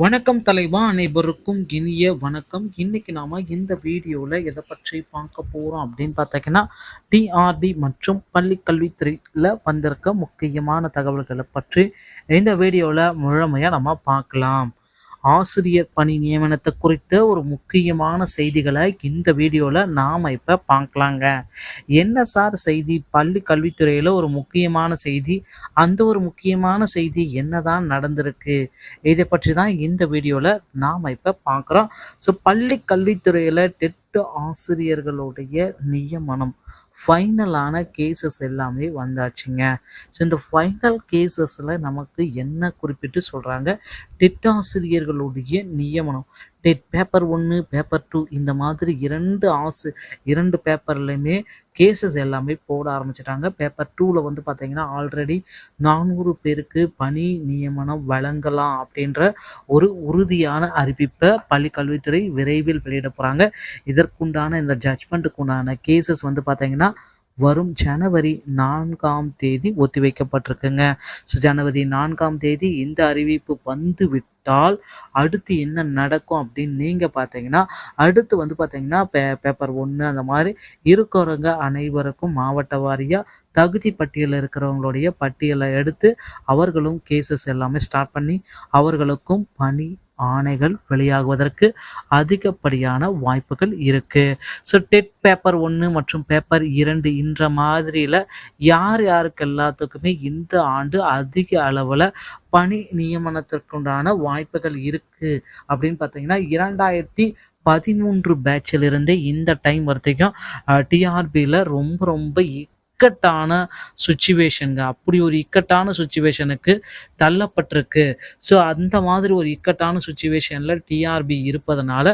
வணக்கம் தலைவா, அனைவருக்கும் இனிய வணக்கம். இன்னைக்கு நாம இந்த வீடியோல எதை பற்றி பார்க்க போறோம் அப்படின்னு பார்த்தீங்கன்னா, டிஆர்பி மற்றும் பள்ளி கல்வித்துறையில வந்திருக்க முக்கியமான தகவல்களை பற்றி இந்த வீடியோல முழுமையா நம்ம பார்க்கலாம். ஆசிரியர் பணி நியமனத்தை குறித்த ஒரு முக்கியமான செய்திகளை இந்த வீடியோல நாம இப்ப பார்க்கலாங்க. என்ன சார் செய்தி? பள்ளி கல்வித்துறையில ஒரு முக்கியமான செய்தி. அந்த ஒரு முக்கியமான செய்தி என்னதான் நடந்திருக்கு? இதை பற்றி தான் இந்த வீடியோல நாம இப்ப பார்க்குறோம். ஸோ பள்ளி கல்வித்துறையில டெட் ஆசிரியர்களுடைய நியமனம் ஃபைனலான கேசஸ் எல்லாமே வந்தாச்சுங்க. ஸோ இந்த ஃபைனல் கேசஸில் நமக்கு என்ன குறிப்பிட்டு சொல்கிறாங்க? டெட் ஆசிரியர்களுடைய நியமனம், டெட் பேப்பர் 1 பேப்பர் 2 இந்த மாதிரி இரண்டு பேப்பர்லையுமே கேசஸ் எல்லாமே போட ஆரம்பிச்சிட்டாங்க. பேப்பர் 2ல் வந்து பார்த்தீங்கன்னா ஆல்ரெடி 400 பேருக்கு பணி நியமனம் வழங்கலாம் அப்படின்ற ஒரு உறுதியான அறிவிப்பை பள்ளி கல்வித்துறை விரைவில் வெளியிட போகிறாங்க. இதற்குண்டான இந்த ஜட்ஜ்மெண்ட்டுக்கு உண்டான கேசஸ் வந்து பார்த்தீங்கன்னா வரும் ஜனவரி 4ஆம் தேதி ஒத்திவைக்கப்பட்டிருக்குங்க. ஸோ ஜனவரி 4ஆம் தேதி இந்த அறிவிப்பு வந்து விட்டால் அடுத்து என்ன நடக்கும் அப்படின்னு நீங்கள் பார்த்தீங்கன்னா, அடுத்து வந்து பார்த்தீங்கன்னா பேப்பர் 1 அந்த மாதிரி இருக்கிறவங்க அனைவருக்கும் மாவட்ட வாரியாக தகுதி பட்டியலில் இருக்கிறவங்களுடைய பட்டியலை எடுத்து அவர்களும் கேசஸ் எல்லாமே ஸ்டார்ட் பண்ணி அவர்களுக்கும் பணி ஆணைகள் வெளியாகுவதற்கு அதிகப்படியான வாய்ப்புகள் இருக்கு. ஸோ டெட் பேப்பர் 1 மற்றும் பேப்பர் 2 இந்த மாதிரியில் யாருக்கு எல்லாத்துக்குமே இந்த ஆண்டு அதிக அளவில் பணி நியமனத்திற்குண்டான வாய்ப்புகள் இருக்கு அப்படின்னு பார்த்தீங்கன்னா, 2013 பேட்சிலிருந்து இந்த டைம் வரைக்கும் டிஆர்பியில் ரொம்ப ரொம்ப இக்கட்டான சுச்சுவேஷனுங்க. அப்படி ஒரு இக்கட்டான சுச்சுவேஷனுக்கு தள்ளப்பட்டிருக்கு. ஸோ அந்த மாதிரி ஒரு இக்கட்டான சுச்சுவேஷனில் டிஆர்பி இருப்பதனால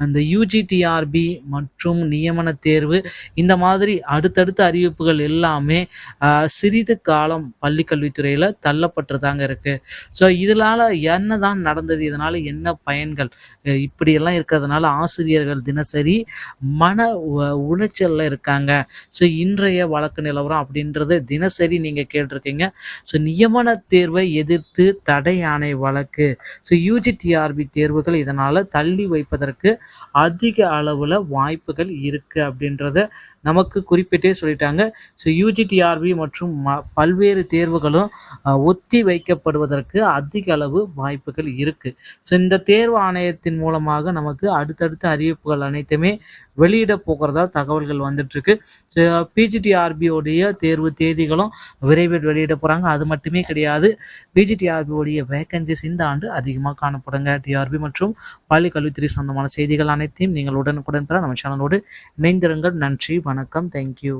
அந்த யூஜி டிஆர்பி மற்றும் நியமன தேர்வு இந்த மாதிரி அடுத்தடுத்த அறிவிப்புகள் எல்லாமே சிறிது காலம் பள்ளி கல்வித்துறையில் தள்ளப்பட்டுதாங்க இருக்குது. ஸோ இதனால் என்ன தான் நடந்தது? இதனால் என்ன பயன்கள்? இப்படியெல்லாம் இருக்கிறதுனால ஆசிரியர்கள் தினசரி மன உளைச்சலில் இருக்காங்க. ஸோ இன்றைய வழக்கு நிலவரம் அப்படின்றது தினசரி நீங்கள் கேட்டிருக்கீங்க. ஸோ நியமன தேர்வை எதிர்த்து தடை ஆணை வழக்கு. ஸோ யூஜிடிஆர்பி தேர்வுகள் இதனால் தள்ளி வைப்பதற்கு அதிக அளவில் வாய்ப்புகள் இருக்குது அப்படின்றத நமக்கு குறிப்பிட்டே சொல்லிட்டாங்க. ஸோ யூஜிடிஆர்பி மற்றும் பல்வேறு தேர்வுகளும் ஒத்தி வைக்கப்படுவதற்கு அதிக அளவு வாய்ப்புகள் இருக்குது. ஸோ இந்த தேர்வு ஆணையத்தின் மூலமாக நமக்கு அடுத்தடுத்த அறிவிப்புகள் அனைத்துமே வெளியிட போகிறதா தகவல்கள் வந்துட்டுருக்கு. பிஜிடிஆர்பியோடைய தேர்வு தேதிகளும் விரைவில் வெளியிட போகிறாங்க. அது மட்டுமே கிடையாது, பிஜிடிஆர்பியோடைய வேகன்சிஸ் இந்த ஆண்டு அதிகமாக காணப்படுங்க. டிஆர்பி மற்றும் பள்ளி கல்வித்துறை சொந்தமான செய்திகள் அனைத்தையும் நீங்கள் உடனுக்குடன் பெற நம்ம சேனலோடு இணைந்திருங்கள். நன்றி, வணக்கம், தேங்க்யூ.